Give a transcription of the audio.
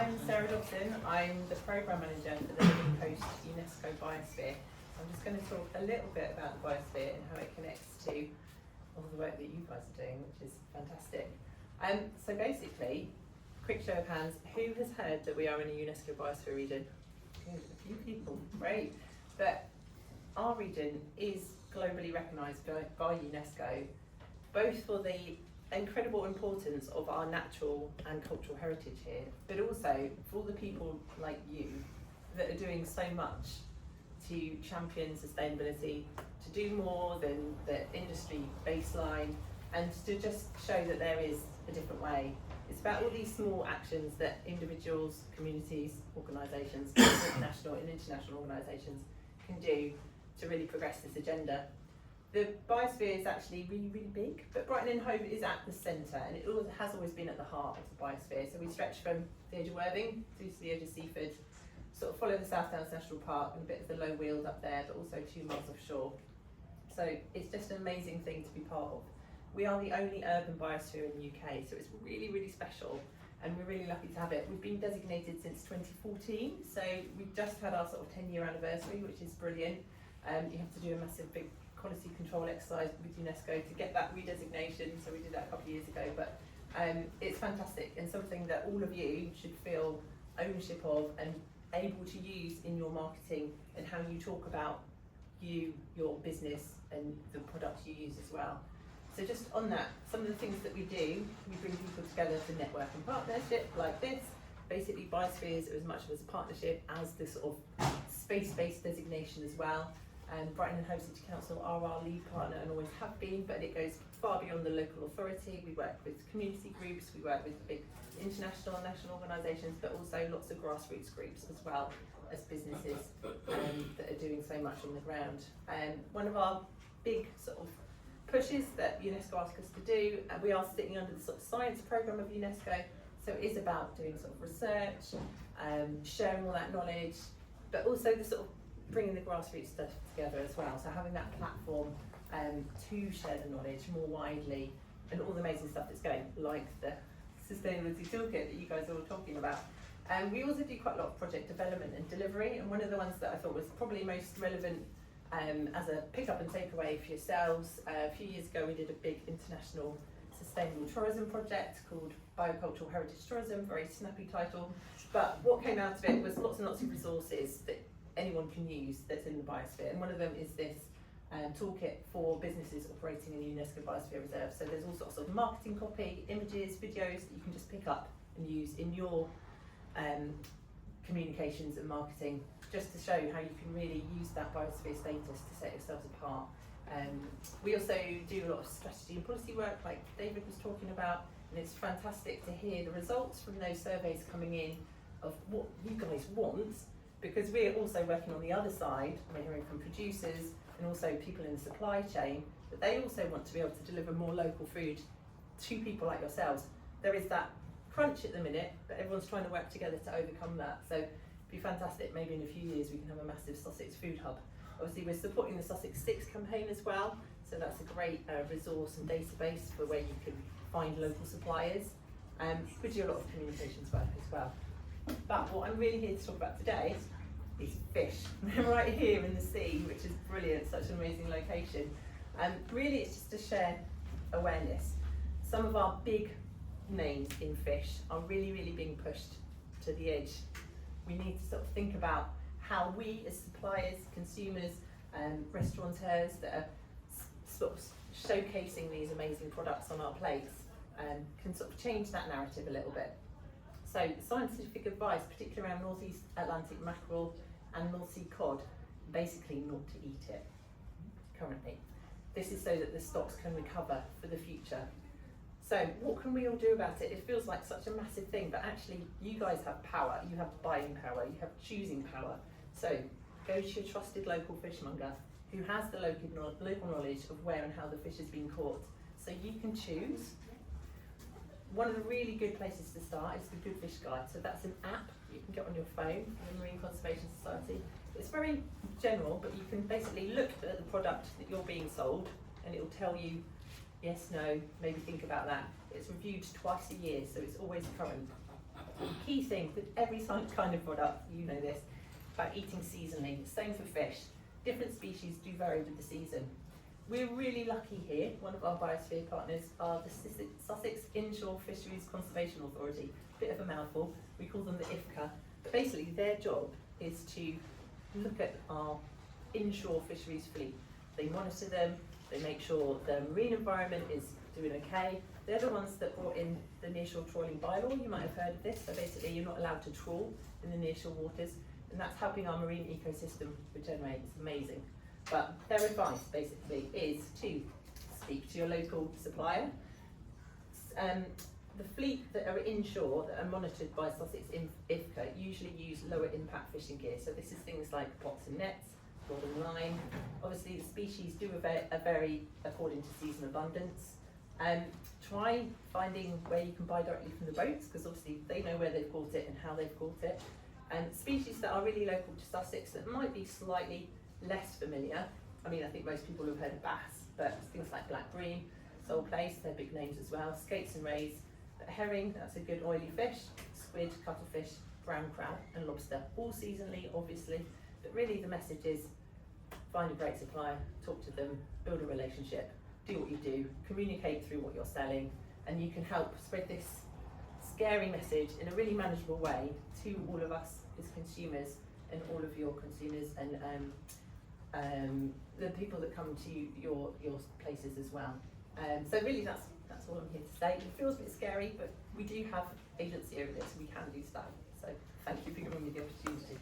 I'm Sarah Dobson. I'm the Programme Manager for the Living Coast Unesco Biosphere. I'm just going to talk a little bit about the Biosphere and how it connects to all the work that you guys are doing, which is fantastic. So basically, quick show of hands, who has heard that we are in a Unesco Biosphere region? Good, a few people, great. But our region is globally recognised by UNESCO, both for the incredible importance of our natural and cultural heritage here, but also for all the people like you that are doing so much to champion sustainability, to do more than the industry baseline, and to just show that there is a different way. It's about all these small actions that individuals, communities, organisations, national and international organisations can do to really progress this agenda. The biosphere is actually really, really big, but Brighton and Hove is at the centre, and it has always been at the heart of the biosphere. So we stretch from the edge of Worthing through to the edge of Seaford, sort of follow the South Downs National Park and a bit of the low weald up there, but also 2 miles offshore. So it's just an amazing thing to be part of. We are the only urban biosphere in the UK, so it's really, really special, and we're really lucky to have it. We've been designated since 2014, so we've just had our sort of 10-year anniversary, which is brilliant. You have to do a massive big quality control exercise with UNESCO to get that redesignation, so we did that a couple of years ago, but it's fantastic and something that all of you should feel ownership of and able to use in your marketing and how you talk about you, your business and the products you use as well. So just on that, some of the things that we do, we bring people together to network and partnership like this. Basically Biospheres are as much as a partnership as this sort of space-based designation as well. Brighton and Hove City Council are our lead partner and always have been, but it goes far beyond the local authority. We work with community groups, we work with big international and national organisations, but also lots of grassroots groups as well as businesses that are doing so much on the ground. One of our big sort of pushes that UNESCO asked us to do, and we are sitting under the sort of science programme of UNESCO, so it is about doing sort of research, sharing all that knowledge, but also the sort of bringing the grassroots stuff together as well. So having that platform to share the knowledge more widely and all the amazing stuff that's going, like the sustainability toolkit that you guys are all talking about. We also do quite a lot of project development and delivery, and one of the ones that I thought was probably most relevant as a pick up and takeaway for yourselves, a few years ago we did a big international sustainable tourism project called Biocultural Heritage Tourism, very snappy title, but what came out of it was lots and lots of resources that anyone can use that's in the biosphere, and one of them is this toolkit for businesses operating in the UNESCO Biosphere Reserve. So there's all sorts of marketing copy, images, videos that you can just pick up and use in your communications and marketing, just to show how you can really use that biosphere status to set yourselves apart. We also do a lot of strategy and policy work like David was talking about, and it's fantastic to hear the results from those surveys coming in of what you guys want, because we're also working on the other side, we're hearing from producers and also people in the supply chain, that they also want to be able to deliver more local food to people like yourselves. There is that crunch at the minute, but everyone's trying to work together to overcome that. So it'd be fantastic, maybe in a few years we can have a massive Sussex food hub. Obviously we're supporting the Sussex 6 campaign as well, so that's a great resource and database for where you can find local suppliers. We do a lot of communications work as well. But what I'm really here to talk about today is fish. We're right here in the sea, which is brilliant, such an amazing location. And really it's just to share awareness. Some of our big names in fish are really, really being pushed to the edge. We need to sort of think about how we as suppliers, consumers, restaurateurs that are sort of showcasing these amazing products on our plates can sort of change that narrative a little bit. So scientific advice, particularly around North East Atlantic mackerel and North Sea cod, basically not to eat it currently. This is so that the stocks can recover for the future. So what can we all do about it? It feels like such a massive thing, but actually you guys have power, you have buying power, you have choosing power. So go to your trusted local fishmonger who has the local knowledge of where and how the fish is being caught, so you can choose. One of the really good places to start is the Good Fish Guide. So that's an app you can get on your phone from the Marine Conservation Society. It's very general, but you can basically look at the product that you're being sold and it will tell you yes, no, maybe think about that. It's reviewed twice a year, so it's always current. Key thing with every kind of product, you know this, about eating seasonally. Same for fish. Different species do vary with the season. We're really lucky here. One of our biosphere partners are the Sussex Inshore Fisheries Conservation Authority. Bit of a mouthful. We call them the IFCA. But basically their job is to look at our inshore fisheries fleet. They monitor them, they make sure the marine environment is doing okay. They're the ones that brought in the nearshore trawling bylaw. You might have heard of this. So basically you're not allowed to trawl in the nearshore waters, and that's helping our marine ecosystem regenerate. It's amazing. But their advice basically is to speak to your local supplier. The fleet that are inshore, that are monitored by Sussex IFCA, usually use lower impact fishing gear. So this is things like pots and nets, rod and line. Obviously the species do vary according to season abundance. Try finding where you can buy directly from the boats, because obviously they know where they've caught it and how they've caught it. And species that are really local to Sussex that might be slightly less familiar. I mean, I think most people have heard of bass, but things like black bream, sole plaice, they're big names as well. Skates and rays, but herring, that's a good oily fish. Squid, cuttlefish, brown crab and lobster, all seasonally obviously. But really the message is find a great supplier, talk to them, build a relationship, do what you do, communicate through what you're selling, and you can help spread this scary message in a really manageable way to all of us as consumers and all of your consumers and the people that come to your places as well. So really that's all I'm here to say. It feels a bit scary, but we do have agency over this, we can do stuff. So thank you for giving me the opportunity.